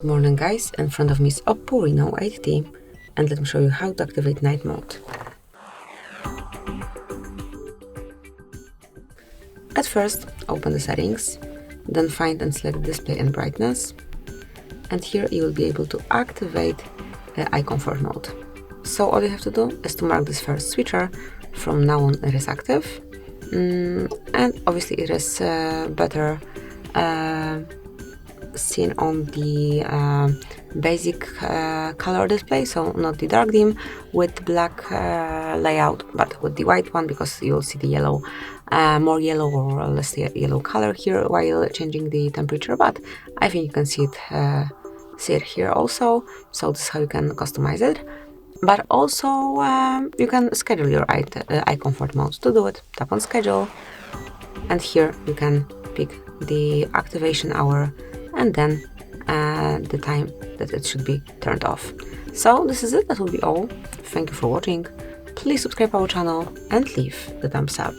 Good morning guys, in front of me is Oppo Reno 8T and let me show you how to activate night mode. At first, open the settings, then find and select display and brightness, and here you will be able to activate eye comfort mode. So all you have to do is to mark this first switcher. From now on it is active, and obviously it is better seen on the basic color display, so not the dark dim with black layout, but with the white one, because you'll see the yellow, more yellow or less yellow color here while changing the temperature. But I think you can see it here also. So this is how you can customize it. But also you can schedule your eye comfort mode. To do it, tap on schedule, and here you can pick the activation hour and then the time that it should be turned off. So this is it, that will be all. Thank you for watching. Please subscribe our channel and leave the thumbs up.